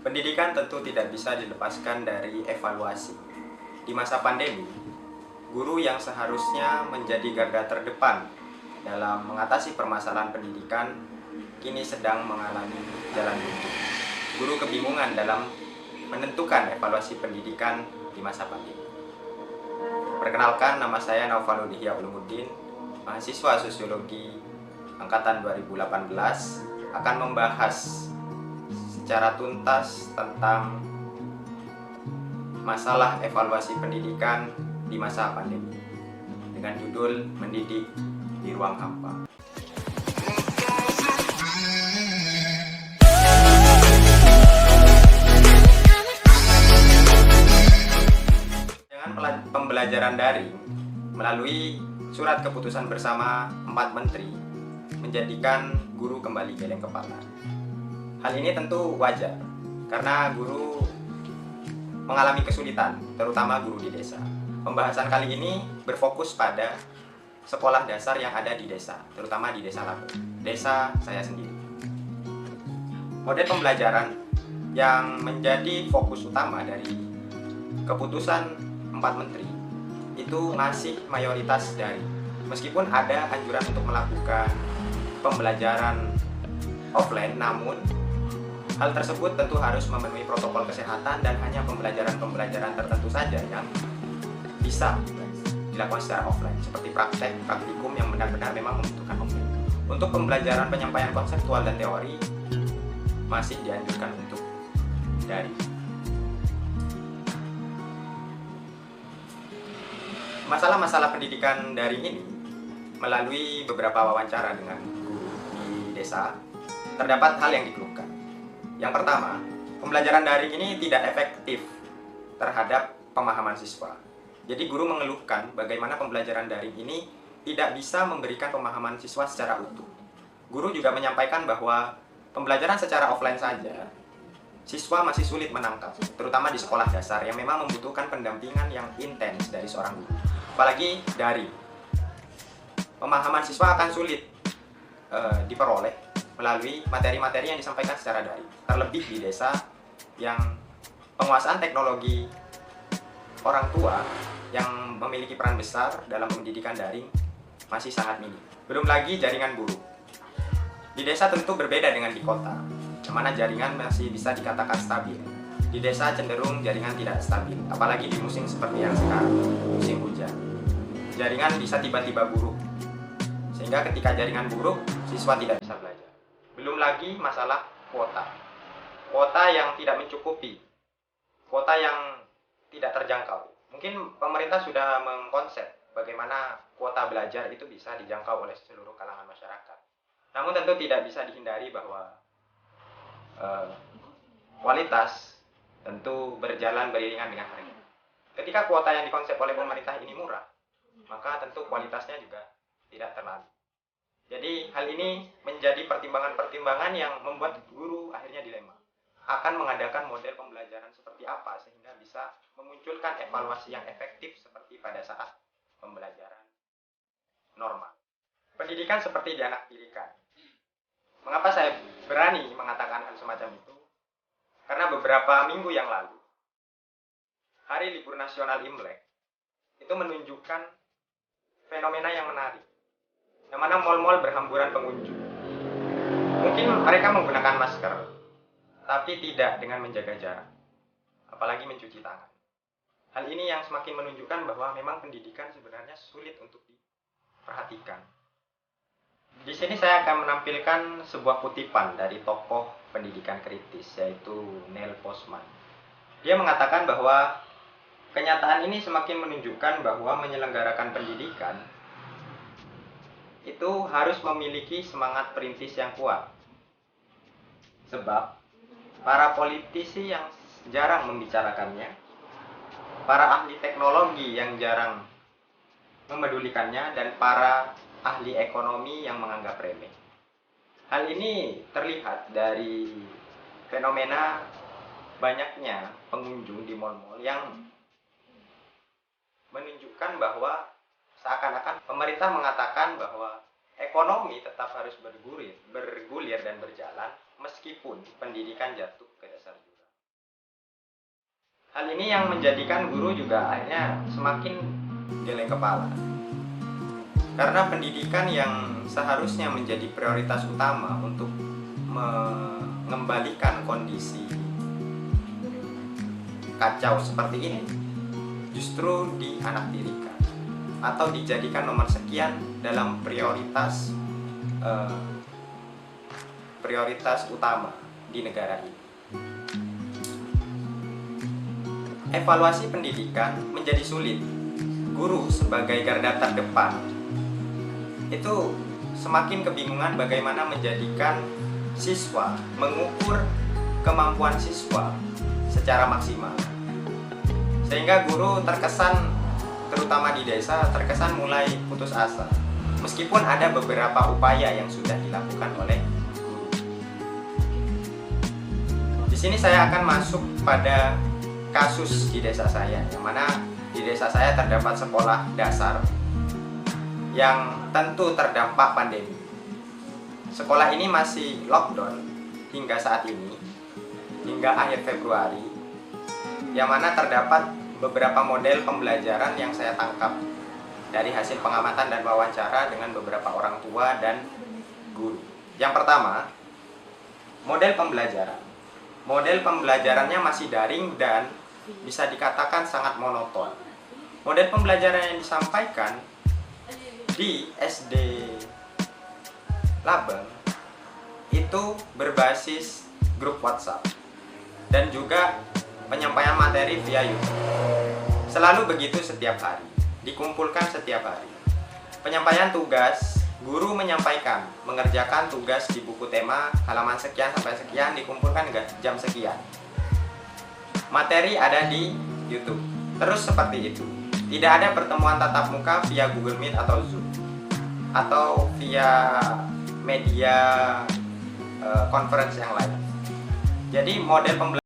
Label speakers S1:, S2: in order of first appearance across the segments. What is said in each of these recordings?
S1: Pendidikan tentu tidak bisa dilepaskan dari evaluasi. Di masa pandemi, guru yang seharusnya menjadi garda terdepan dalam mengatasi permasalahan pendidikan kini sedang mengalami jalan buntu. Guru kebingungan dalam menentukan evaluasi pendidikan di masa pandemi. Perkenalkan, nama saya Naufaluddin Ihya Ulumuddin, mahasiswa sosiologi angkatan 2018, akan membahas secara tuntas tentang masalah evaluasi pendidikan di masa pandemi dengan judul Mendidik di Ruang Hampa. Dengan pembelajaran daring melalui surat keputusan bersama 4 menteri menjadikan guru kembali geleng kepala. Hal ini tentu wajar karena guru mengalami kesulitan, terutama guru di desa. Pembahasan kali ini berfokus pada sekolah dasar yang ada di desa, terutama di Desa Labu, desa saya sendiri. Model pembelajaran yang menjadi fokus utama dari keputusan 4 menteri itu masih mayoritas dari, meskipun ada anjuran untuk melakukan pembelajaran offline, namun hal tersebut tentu harus memenuhi protokol kesehatan dan hanya pembelajaran tertentu saja yang bisa dilakukan secara offline, seperti praktikum yang benar-benar memang membutuhkan offline. Untuk pembelajaran penyampaian konseptual dan teori masih dianjurkan untuk daring. Masalah-masalah pendidikan daring ini melalui beberapa wawancara dengan guru di desa terdapat hal yang dikeluhkan. Yang pertama, pembelajaran daring ini tidak efektif terhadap pemahaman siswa. Jadi guru mengeluhkan bagaimana pembelajaran daring ini tidak bisa memberikan pemahaman siswa secara utuh. Guru juga menyampaikan bahwa pembelajaran secara offline saja, siswa masih sulit menangkap, terutama di sekolah dasar yang memang membutuhkan pendampingan yang intens dari seorang guru. Apalagi daring, pemahaman siswa akan sulit diperoleh melalui materi-materi yang disampaikan secara daring. Terlebih di desa yang penguasaan teknologi orang tua yang memiliki peran besar dalam pendidikan daring masih sangat minim. Belum lagi jaringan guru. Di desa tentu berbeda dengan di kota, di mana jaringan masih bisa dikatakan stabil. Di desa cenderung jaringan tidak stabil, apalagi di musim seperti yang sekarang, musim hujan. Jaringan bisa tiba-tiba buruk, sehingga ketika jaringan buruk, siswa tidak bisa belajar. Belum lagi masalah kuota. Kuota yang tidak mencukupi, kuota yang tidak terjangkau. Mungkin pemerintah sudah mengkonsep bagaimana kuota belajar itu bisa dijangkau oleh seluruh kalangan masyarakat. Namun tentu tidak bisa dihindari bahwa kualitas tentu berjalan beriringan dengan harga. Ketika kuota yang dikonsep oleh pemerintah ini murah, maka tentu kualitasnya juga tidak terlalu. Jadi hal ini menjadi pertimbangan-pertimbangan yang membuat guru akhirnya dilema. Akan mengadakan model pembelajaran seperti apa sehingga bisa memunculkan evaluasi yang efektif seperti pada saat pembelajaran normal. Pendidikan seperti dianaktirikan. Mengapa saya berani mengatakan hal semacam itu? Karena beberapa minggu yang lalu, hari libur nasional Imlek itu menunjukkan fenomena yang menarik, yang mana mal-mal berhamburan pengunjung. Mungkin mereka menggunakan masker, tapi tidak dengan menjaga jarak, apalagi mencuci tangan. Hal ini yang semakin menunjukkan bahwa memang pendidikan sebenarnya sulit untuk diperhatikan. Di sini saya akan menampilkan sebuah kutipan dari tokoh pendidikan kritis, yaitu Neil Postman. Dia mengatakan bahwa kenyataan ini semakin menunjukkan bahwa menyelenggarakan pendidikan itu harus memiliki semangat perintis yang kuat. Sebab para politisi yang jarang membicarakannya, para ahli teknologi yang jarang memedulikannya, dan para ahli ekonomi yang menganggap remeh. Hal ini terlihat dari fenomena banyaknya pengunjung di mal-mal yang menunjukkan bahwa seakan-akan pemerintah mengatakan bahwa ekonomi tetap harus bergulir dan berjalan meskipun pendidikan jatuh ke dasar jurang. Hal ini yang menjadikan guru juga akhirnya semakin geleng kepala. Karena pendidikan yang seharusnya menjadi prioritas utama untuk mengembalikan kondisi kacau seperti ini justru dianaktirikan atau dijadikan nomor sekian dalam prioritas utama di negara ini. Evaluasi pendidikan menjadi sulit. Guru sebagai garda terdepan itu semakin kebingungan bagaimana menjadikan siswa, mengukur kemampuan siswa secara maksimal. Sehingga guru terkesan, terutama di desa, terkesan mulai putus asa. Meskipun ada beberapa upaya yang sudah dilakukan oleh guru. Di sini saya akan masuk pada kasus di desa saya, yang mana di desa saya terdapat sekolah dasar yang tentu terdampak pandemi. Sekolah ini masih lockdown hingga saat ini, hingga akhir Februari, yang mana terdapat beberapa model pembelajaran yang saya tangkap dari hasil pengamatan dan wawancara dengan beberapa orang tua dan guru. Yang pertama, model pembelajaran. Model pembelajarannya masih daring dan bisa dikatakan sangat monoton. Model pembelajaran yang disampaikan di SD Labeng itu berbasis grup WhatsApp dan juga penyampaian materi via YouTube. Selalu begitu setiap hari, dikumpulkan setiap hari. Penyampaian tugas, guru menyampaikan, mengerjakan tugas di buku tema halaman sekian sampai sekian, dikumpulkan jam sekian. Materi ada di YouTube. Terus seperti itu. Tidak ada pertemuan tatap muka via Google Meet atau Zoom atau via media conference yang lain. Jadi model pembelajaran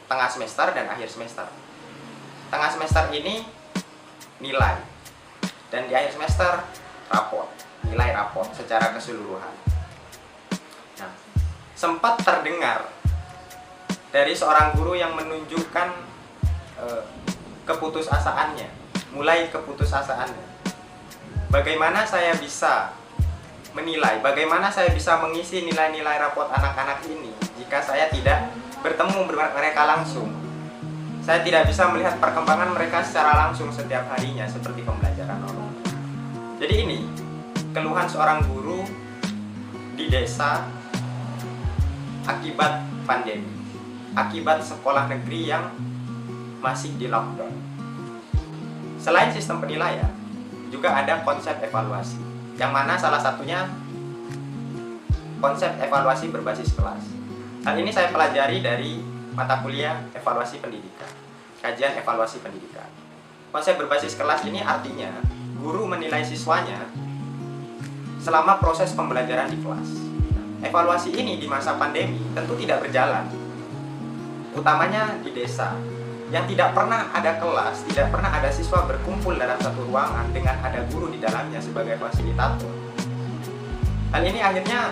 S1: tengah semester dan akhir semester. Tengah semester ini nilai, dan di akhir semester raport, nilai raport secara keseluruhan. Nah, sempat terdengar dari seorang guru yang menunjukkan keputusasaannya, mulai keputusasaannya. Bagaimana saya bisa menilai, bagaimana saya bisa mengisi nilai-nilai raport anak-anak ini jika saya tidak bertemu mereka langsung. Saya tidak bisa melihat perkembangan mereka secara langsung setiap harinya seperti pembelajaran online. Jadi ini keluhan seorang guru di desa akibat pandemi, akibat sekolah negeri yang masih di lockdown. Selain sistem penilaian, juga ada konsep evaluasi, yang mana salah satunya konsep evaluasi berbasis kelas. Hal ini saya pelajari dari mata kuliah evaluasi pendidikan, kajian evaluasi pendidikan. Konsep berbasis kelas ini artinya guru menilai siswanya selama proses pembelajaran di kelas. Evaluasi ini di masa pandemi tentu tidak berjalan, utamanya di desa yang tidak pernah ada kelas, tidak pernah ada siswa berkumpul dalam satu ruangan dengan ada guru di dalamnya sebagai fasilitator. Hal ini akhirnya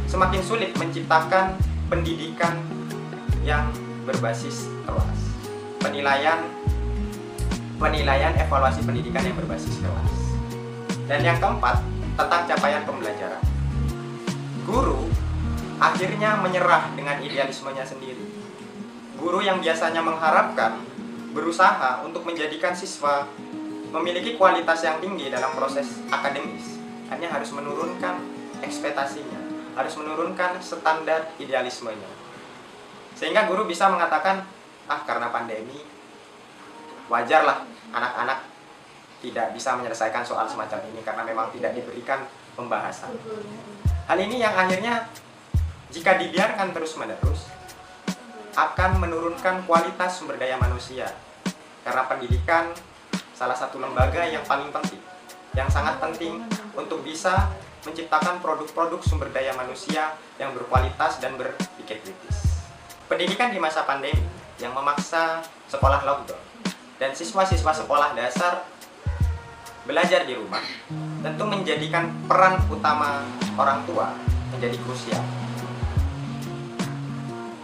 S1: semakin sulit menciptakan pendidikan yang berbasis kelas. Penilaian evaluasi pendidikan yang berbasis kelas. Dan yang keempat, tentang capaian pembelajaran. Guru akhirnya menyerah dengan idealismenya sendiri. Guru yang biasanya mengharapkan, berusaha untuk menjadikan siswa memiliki kualitas yang tinggi dalam proses akademis, hanya harus menurunkan ekspektasinya, harus menurunkan standar idealismenya. Sehingga guru bisa mengatakan, karena pandemi, wajarlah anak-anak tidak bisa menyelesaikan soal semacam ini karena memang tidak diberikan pembahasan. Hal ini yang akhirnya jika dibiarkan terus-menerus akan menurunkan kualitas sumber daya manusia. Karena pendidikan salah satu lembaga yang paling penting, yang sangat penting untuk bisa menciptakan produk-produk sumber daya manusia yang berkualitas dan berpikir kritis. Pendidikan di masa pandemi yang memaksa sekolah lockdown dan siswa-siswa sekolah dasar belajar di rumah tentu menjadikan peran utama orang tua menjadi krusial.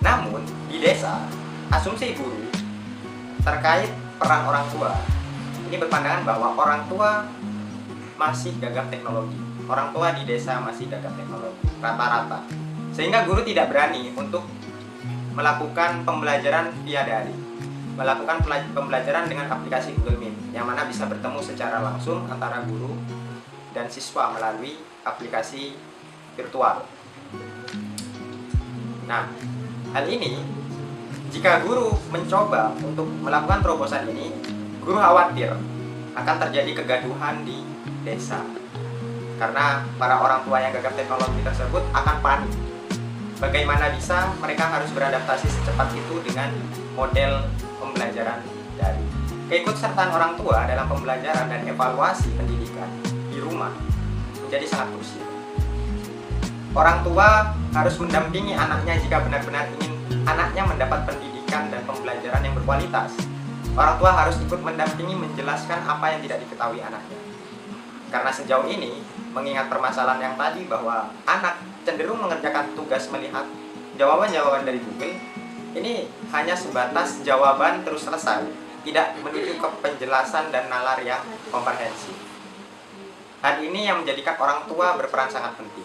S1: Namun di desa, asumsi guru terkait peran orang tua ini berpandangan bahwa orang tua masih gagap teknologi. Orang tua di desa masih gagap teknologi rata-rata. Sehingga guru tidak berani untuk melakukan pembelajaran via daring, melakukan pembelajaran dengan aplikasi Google Meet, yang mana bisa bertemu secara langsung antara guru dan siswa melalui aplikasi virtual. Nah, hal ini jika guru mencoba untuk melakukan terobosan ini, guru khawatir akan terjadi kegaduhan di desa. Karena para orang tua yang gagap teknologi tersebut akan panik. Bagaimana bisa mereka harus beradaptasi secepat itu dengan model pembelajaran daring. Keikutsertaan orang tua dalam pembelajaran dan evaluasi pendidikan di rumah menjadi sangat krusial. Orang tua harus mendampingi anaknya jika benar-benar ingin anaknya mendapat pendidikan dan pembelajaran yang berkualitas. Orang tua harus ikut mendampingi menjelaskan apa yang tidak diketahui anaknya. Karena sejauh ini, mengingat permasalahan yang tadi bahwa anak cenderung mengerjakan tugas melihat jawaban-jawaban dari Google, ini hanya sebatas jawaban terus selesai, tidak menuju ke penjelasan dan nalar yang komprehensif. Hal ini yang menjadikan orang tua berperan sangat penting.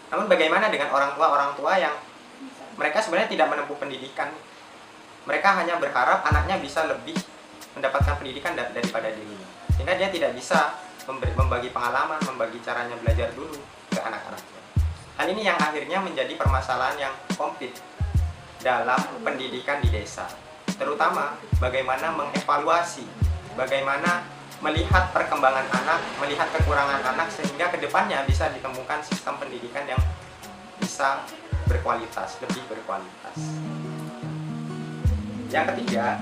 S1: Namun bagaimana dengan orang tua yang mereka sebenarnya tidak menempuh pendidikan? Mereka hanya berharap anaknya bisa lebih mendapatkan pendidikan daripada dirinya. Sehingga dia tidak bisa membagi pengalaman, membagi caranya belajar dulu ke anak-anaknya. Hal ini yang akhirnya menjadi permasalahan yang komplit dalam pendidikan di desa. Terutama bagaimana mengevaluasi, bagaimana melihat perkembangan anak, melihat kekurangan anak, sehingga kedepannya bisa ditemukan sistem pendidikan yang bisa berkualitas, lebih berkualitas. Yang ketiga,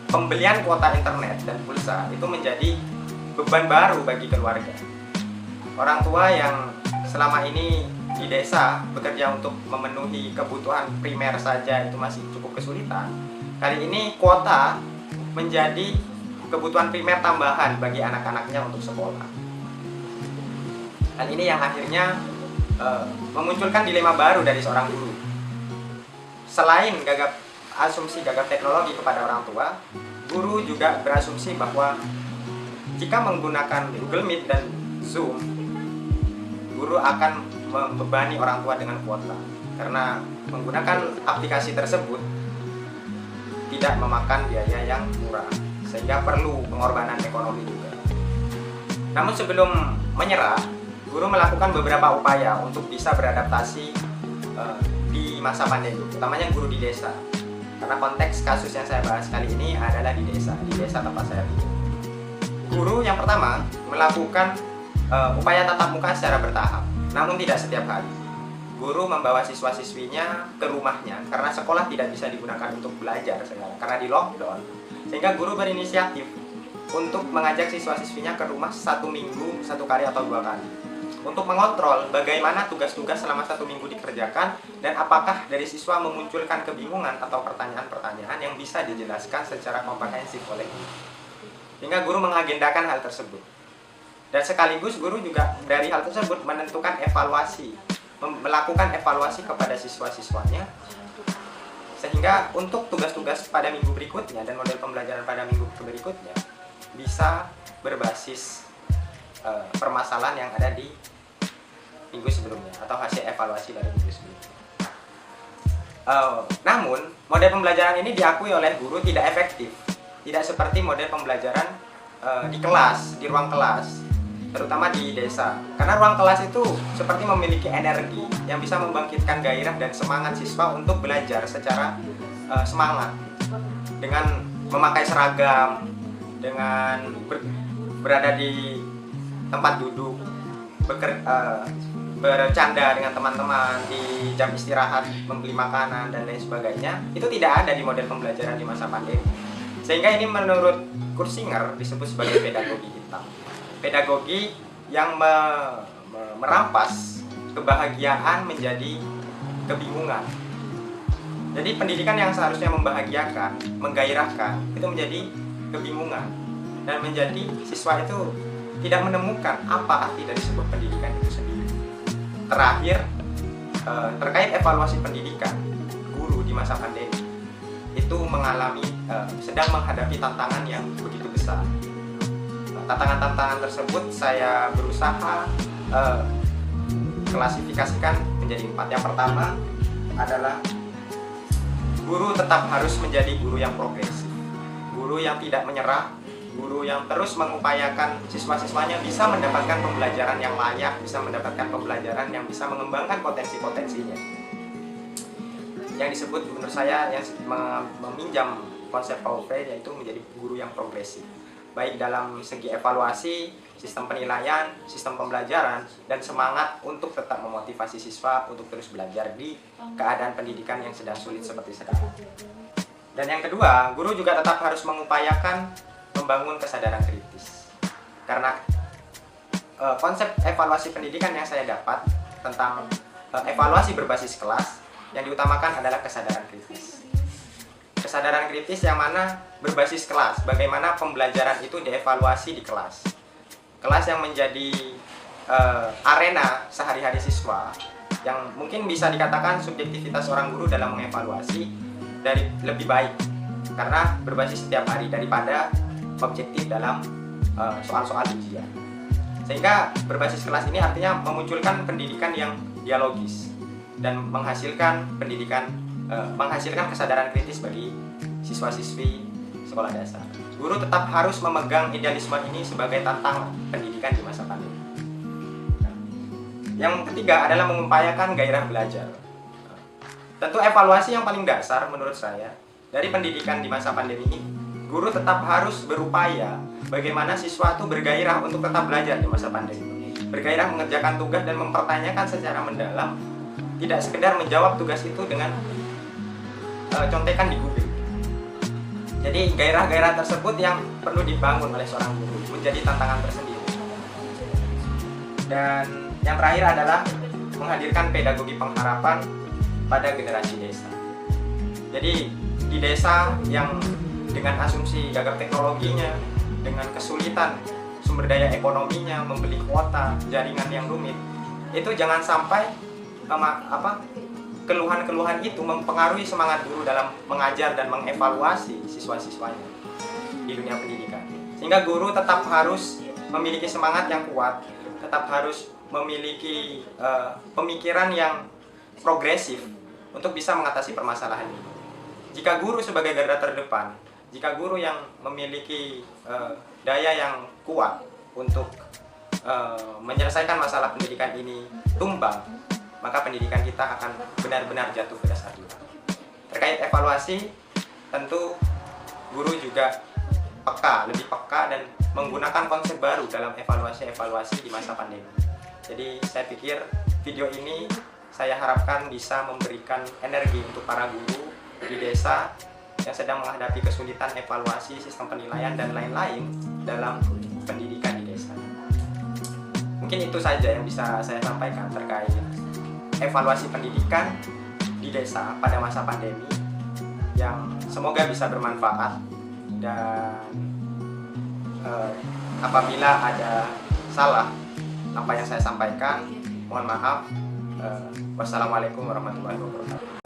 S1: pembelian kuota internet dan pulsa itu menjadi beban baru bagi keluarga. Orang tua yang selama ini di desa bekerja untuk memenuhi kebutuhan primer saja itu masih cukup kesulitan. Kali ini kuota menjadi kebutuhan primer tambahan bagi anak-anaknya untuk sekolah. Hal ini yang akhirnya memunculkan dilema baru dari seorang guru. Selain asumsi gagap teknologi kepada orang tua, guru juga berasumsi bahwa jika menggunakan Google Meet dan Zoom, guru akan membebani orang tua dengan kuota. Karena menggunakan aplikasi tersebut tidak memakan biaya yang murah, sehingga perlu pengorbanan ekonomi juga. Namun sebelum menyerah, guru melakukan beberapa upaya untuk bisa beradaptasi di masa pandemi, utamanya guru di desa. Karena konteks kasus yang saya bahas kali ini adalah di desa tempat saya tinggal. Guru yang pertama melakukan upaya tatap muka secara bertahap, namun tidak setiap hari. Guru membawa siswa-siswinya ke rumahnya karena sekolah tidak bisa digunakan untuk belajar sekarang karena di lockdown. Sehingga guru berinisiatif untuk mengajak siswa-siswinya ke rumah 1 minggu, 1 kali atau 2 kali, untuk mengontrol bagaimana tugas-tugas selama 1 minggu dikerjakan dan apakah dari siswa memunculkan kebingungan atau pertanyaan-pertanyaan yang bisa dijelaskan secara komprehensif oleh guru. Sehingga guru mengagendakan hal tersebut. Dan sekaligus guru juga dari hal tersebut menentukan evaluasi, melakukan evaluasi kepada siswa-siswanya, sehingga untuk tugas-tugas pada minggu berikutnya dan model pembelajaran pada minggu berikutnya bisa berbasis permasalahan yang ada di minggu sebelumnya atau hasil evaluasi dari minggu sebelumnya. Namun model pembelajaran ini diakui oleh guru tidak efektif, tidak seperti model pembelajaran di kelas, di ruang kelas, terutama di desa. Karena ruang kelas itu seperti memiliki energi yang bisa membangkitkan gairah dan semangat siswa untuk belajar secara semangat, dengan memakai seragam, dengan berada di tempat duduk, bercanda dengan teman-teman di jam istirahat, membeli makanan dan lain sebagainya. Itu tidak ada di model pembelajaran di masa pandemi. Sehingga ini menurut Kurt Singer disebut sebagai pedagogi hitam. Pedagogi yang merampas kebahagiaan menjadi kebingungan. Jadi pendidikan yang seharusnya membahagiakan, menggairahkan, itu menjadi kebingungan, dan menjadi siswa itu tidak menemukan apa arti dari sebuah pendidikan itu sendiri. Terakhir, terkait evaluasi pendidikan, guru di masa pandemi itu sedang menghadapi tantangan yang begitu besar. Tantangan-tantangan tersebut saya berusaha klasifikasikan menjadi 4. Yang pertama adalah guru tetap harus menjadi guru yang progresif, guru yang tidak menyerah, guru yang terus mengupayakan siswa-siswanya bisa mendapatkan pembelajaran yang layak, bisa mendapatkan pembelajaran yang bisa mengembangkan potensi-potensinya. Yang disebut menurut saya yang meminjam konsep Paulo Freire, yaitu menjadi guru yang progresif, baik dalam segi evaluasi, sistem penilaian, sistem pembelajaran, dan semangat untuk tetap memotivasi siswa untuk terus belajar di keadaan pendidikan yang sedang sulit seperti sekarang. Dan yang kedua, guru juga tetap harus mengupayakan membangun kesadaran kritis. Karena konsep evaluasi pendidikan yang saya dapat tentang evaluasi berbasis kelas, yang diutamakan adalah kesadaran kritis. Kesadaran kritis yang mana berbasis kelas, bagaimana pembelajaran itu dievaluasi di kelas. Kelas yang menjadi arena sehari-hari siswa, yang mungkin bisa dikatakan subjektivitas seorang guru dalam mengevaluasi dari lebih baik, karena berbasis setiap hari daripada objektif dalam soal-soal ujian. Sehingga berbasis kelas ini artinya memunculkan pendidikan yang dialogis dan menghasilkan menghasilkan kesadaran kritis bagi siswa-siswi sekolah dasar. Guru tetap harus memegang idealisme ini sebagai tantangan pendidikan di masa pandemi. Yang ketiga adalah mengupayakan gairah belajar. Tentu evaluasi yang paling dasar menurut saya dari pendidikan di masa pandemi ini, guru tetap harus berupaya bagaimana siswa itu bergairah untuk tetap belajar di masa pandemi. Bergairah mengerjakan tugas dan mempertanyakan secara mendalam, tidak sekedar menjawab tugas itu dengan contekan di Google. Jadi gairah-gairah tersebut yang perlu dibangun oleh seorang guru, menjadi tantangan tersendiri. Dan yang terakhir adalah menghadirkan pedagogi pengharapan pada generasi desa. Jadi di desa yang dengan asumsi gagap teknologinya, dengan kesulitan sumber daya ekonominya, membeli kuota, jaringan yang rumit, itu jangan sampai keluhan-keluhan itu mempengaruhi semangat guru dalam mengajar dan mengevaluasi siswa-siswanya di dunia pendidikan. Sehingga guru tetap harus memiliki semangat yang kuat, tetap harus memiliki pemikiran yang progresif untuk bisa mengatasi permasalahan ini. Jika guru sebagai garda terdepan, jika guru yang memiliki daya yang kuat untuk menyelesaikan masalah pendidikan ini tumbang, maka pendidikan kita akan benar-benar jatuh ke dasar jurang. Terkait evaluasi, tentu guru juga lebih peka dan menggunakan konsep baru dalam evaluasi-evaluasi di masa pandemi. Jadi saya pikir video ini saya harapkan bisa memberikan energi untuk para guru di desa yang sedang menghadapi kesulitan evaluasi, sistem penilaian, dan lain-lain dalam pendidikan di desa. Mungkin itu saja yang bisa saya sampaikan terkait evaluasi pendidikan di desa pada masa pandemi, yang semoga bisa bermanfaat. Dan apabila ada salah apa yang saya sampaikan, mohon maaf. Wassalamualaikum warahmatullahi wabarakatuh.